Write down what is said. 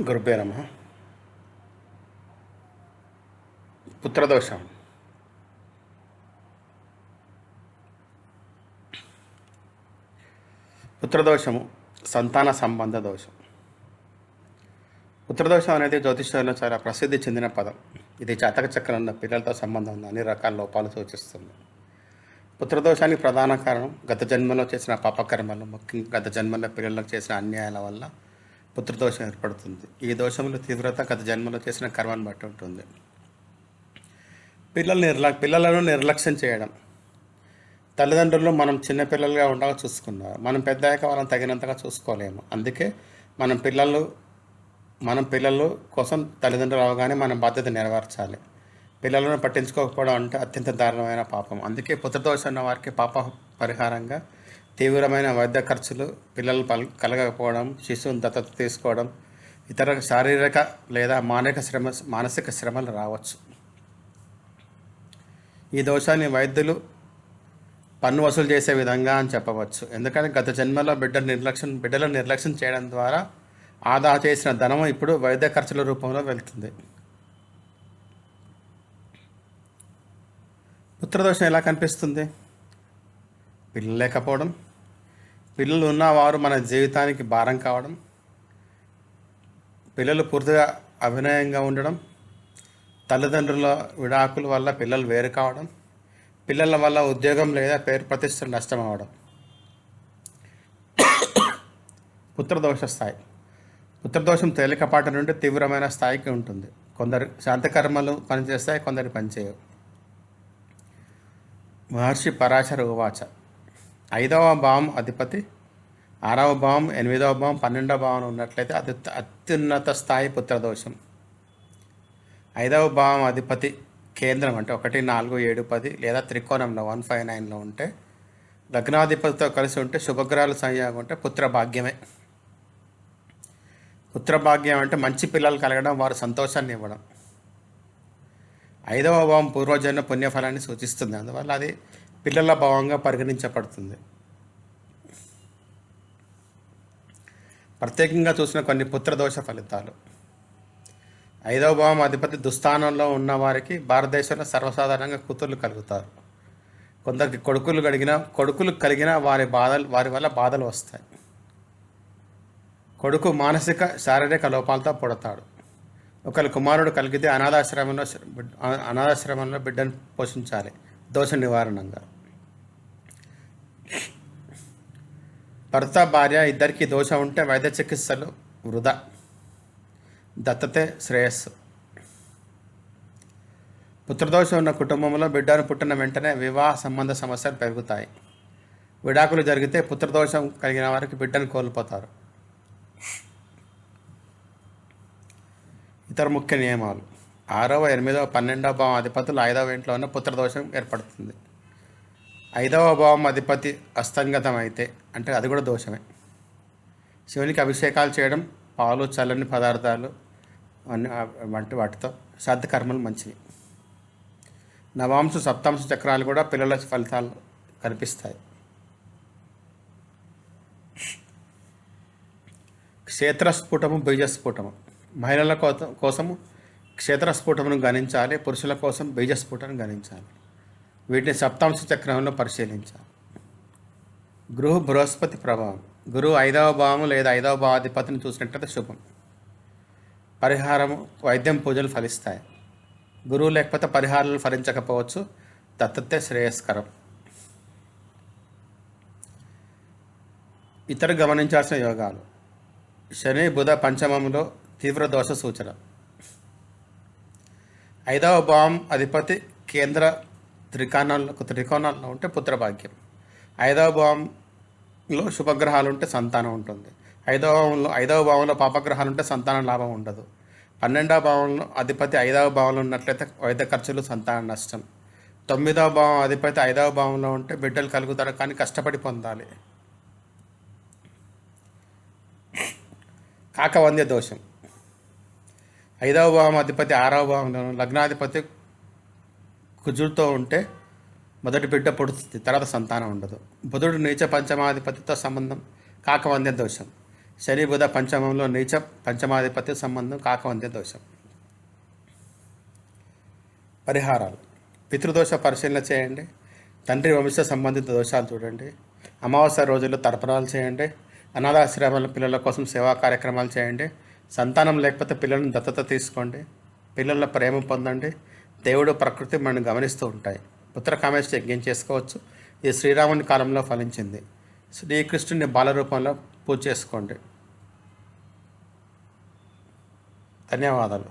గురుభ్యో నమ. పుత్రదోషం. పుత్రదోషము సంతాన సంబంధ దోషం. పుత్రదోషం అనేది జ్యోతిష్యంలో చాలా ప్రసిద్ధి చెందిన పదం. ఇది జాతక చక్రంలో పిల్లలతో సంబంధం ఉన్న అన్ని రకాల లోపాలు సూచిస్తుంది. పుత్రదోషానికి ప్రధాన కారణం గత జన్మలో చేసిన పాపకర్మలు, ముఖ్యంగా గత జన్మలో పిల్లలకు చేసిన అన్యాయాల వల్ల పుత్రదోషం ఏర్పడుతుంది. ఈ దోషముల తీవ్రత గత జన్మలో చేసిన కర్మను బట్టి ఉంటుంది. పిల్లలను నిర్లక్ష్యం చేయడం. తల్లిదండ్రులు మనం చిన్నపిల్లలుగా ఉండగా చూసుకున్నారు. మనం పెద్ద అయ్యాక వాళ్ళని తగినంతగా చూసుకోలేము. అందుకే మనం పిల్లలు కోసం తల్లిదండ్రులు అవగానే మన బాధ్యత నెరవేర్చాలి. పిల్లలను పట్టించుకోకపోవడం అంటే అత్యంత దారుణమైన పాపం. అందుకే పుత్రదోషం ఉన్న వారికి పాప పరిహారంగా తీవ్రమైన వైద్య ఖర్చులు, పిల్లలు కలగకపోవడం, శిశువుని దత్తత తీసుకోవడం, ఇతర శారీరక లేదా మానసిక శ్రమలు రావచ్చు. ఈ దోషాన్ని వైద్యులు పన్ను వసూలు చేసే విధంగా అని చెప్పవచ్చు. ఎందుకంటే గత జన్మలో బిడ్డలను నిర్లక్ష్యం చేయడం ద్వారా ఆదా చేసిన ధనం ఇప్పుడు వైద్య ఖర్చుల రూపంలో వెళ్తుంది. పుత్రదోషం ఎలా కనిపిస్తుంది? పిల్లలు లేకపోవడం, పిల్లలు ఉన్నవారు మన జీవితానికి భారం కావడం, పిల్లలు పూర్తిగా అవినయంగా ఉండడం, తల్లిదండ్రుల విడాకుల వల్ల పిల్లలు వేరు కావడం, పిల్లల వల్ల ఉద్యోగం లేదా పేరు ప్రతిష్టలు నష్టం అవ్వడం. పుత్రదోష స్థాయి. పుత్రదోషం తేలికపాటి నుండి తీవ్రమైన స్థాయికి ఉంటుంది. కొందరు శాంతకర్మలు పనిచేస్తాయి, కొందరు పనిచేయవు. మహర్షి పరాశర ఉవాచ: 5వ భావం అధిపతి, 6వ భావం, 8వ భావం, 12వ భావం ఉన్నట్లయితే అది అత్యున్నత స్థాయి పుత్రదోషం. 5వ భావం అధిపతి కేంద్రం అంటే 1, 4, 7, 10 లేదా త్రికోణంలో 1, 5, 9లో ఉంటే, లగ్నాధిపతితో కలిసి ఉంటే, శుభగ్రహాలు సంయోగం ఉంటే పుత్రభాగ్యమే. పుత్రభాగ్యం అంటే మంచి పిల్లలు కలగడం, వారు సంతోషాన్ని ఇవ్వడం. 5వ భావం పూర్వజన్మ పుణ్యఫలాన్ని సూచిస్తుంది. అందువల్ల అది పిల్లల భావంగా పరిగణించబడుతుంది. ప్రత్యేకంగా చూసిన కొన్ని పుత్రదోష ఫలితాలు. 5వ భావం అధిపతి దుస్థానంలో ఉన్నవారికి భారతదేశంలో సర్వసాధారణంగా కూతుర్లు కలుగుతారు. కొందరికి కొడుకులు కలిగిన వారి వల్ల బాధలు వస్తాయి. కొడుకు మానసిక శారీరక లోపాలతో పుడతాడు. ఒకరి కుమారుడు కలిగితే అనాథాశ్రమంలో బిడ్డను పోషించాలి, దోష నివారణంగా. భర్త భార్య ఇద్దరికి దోషం ఉంటే వైద్య చికిత్సలు వృధా, దత్తతే శ్రేయస్సు. పుత్రదోషం ఉన్న కుటుంబంలో బిడ్డను పుట్టిన వెంటనే వివాహ సంబంధ సమస్యలు పెరుగుతాయి. విడాకులు జరిగితే పుత్రదోషం కలిగిన వారికి బిడ్డను కోల్పోతారు. ఇతర ముఖ్య నియమాలు. 6వ, 8వ, 12వ భావం అధిపతులు 5వ ఇంట్లో ఉన్న పుత్రదోషం ఏర్పడుతుంది. 5వ భావం అధిపతి అస్తంగతం అయితే అంటే అది కూడా దోషమే. శివునికి అభిషేకాలు చేయడం, పాలు, చల్లని పదార్థాలు వంటి వాటితో శ్రాద్ధ కర్మలు మంచివి. నవాంశ, సప్తాంశ చక్రాలు కూడా పిల్లల ఫలితాలు కనిపిస్తాయి. క్షేత్రస్ఫుటము, బీజస్ఫుటము. మహిళల కోసము క్షేత్రస్ఫుటమును గణించాలి, పురుషుల కోసం బీజస్ఫుటను గణించాలి. వీటిని సప్తాంశ చక్రంలో పరిశీలించాలి. బృహస్పతి ప్రభావం. గురువు 5వ భావము లేదా 5వ భావాధిపతిని చూసినట్లయితే శుభం. పరిహారము, వైద్యం, పూజలు ఫలిస్తాయి. గురువు లేకపోతే పరిహారాలు ఫలించకపోవచ్చు, దత్తతే శ్రేయస్కరం. ఇతర గమనించాల్సిన యోగాలు. శని, బుధ పంచమంలో తీవ్ర దోష సూచన. 5వ భావం అధిపతి కేంద్ర త్రికోణాల్లో ఉంటే పుత్రభాగ్యం. 5వ భావంలో శుభగ్రహాలు ఉంటే సంతానం ఉంటుంది. 5వ భావంలో పాపగ్రహాలు ఉంటే సంతాన లాభం ఉండదు. 12వ భావంలో అధిపతి 5వ భావంలో ఉన్నట్లయితే వైద్య ఖర్చులు, సంతాన నష్టం. 9వ భావం అధిపతి 5వ భావంలో ఉంటే బిడ్డలు కలుగుతారు, కానీ కష్టపడి పొందాలి. కాకవంద్య దోషం. 5వ భావం అధిపతి 6వ భావంలోను, లగ్నాధిపతి కుజుడితో ఉంటే మొదటి బిడ్డ పుడుతుంది, తర్వాత సంతానం ఉండదు. బుధుడు నీచ పంచమాధిపతితో సంబంధం, కాకవంద్య దోషం. శని బుధ పంచమంలో నీచం, పంచమాధిపత్య సంబంధం కాకవంత్య దోషం. పరిహారాలు: పితృదోష పరిశీలన చేయండి. తండ్రి వంశ సంబంధిత దోషాలు చూడండి. అమావాస్య రోజుల్లో తర్పణాలు చేయండి. అనాథాశ్రమాల పిల్లల కోసం సేవా కార్యక్రమాలు చేయండి. సంతానం లేకపోతే పిల్లలను దత్తత తీసుకోండి. పిల్లల ప్రేమ పొందండి. దేవుడు ప్రకృతి మనం గమనిస్తూ ఉంటాయి. పుత్రకామేష్టి యజ్ఞం చేసుకోవచ్చు. ఇది శ్రీరాముని కాలంలో ఫలించింది. శ్రీకృష్ణుని బాలరూపంలో పూజ చేసుకోండి. ధన్యవాదాలు.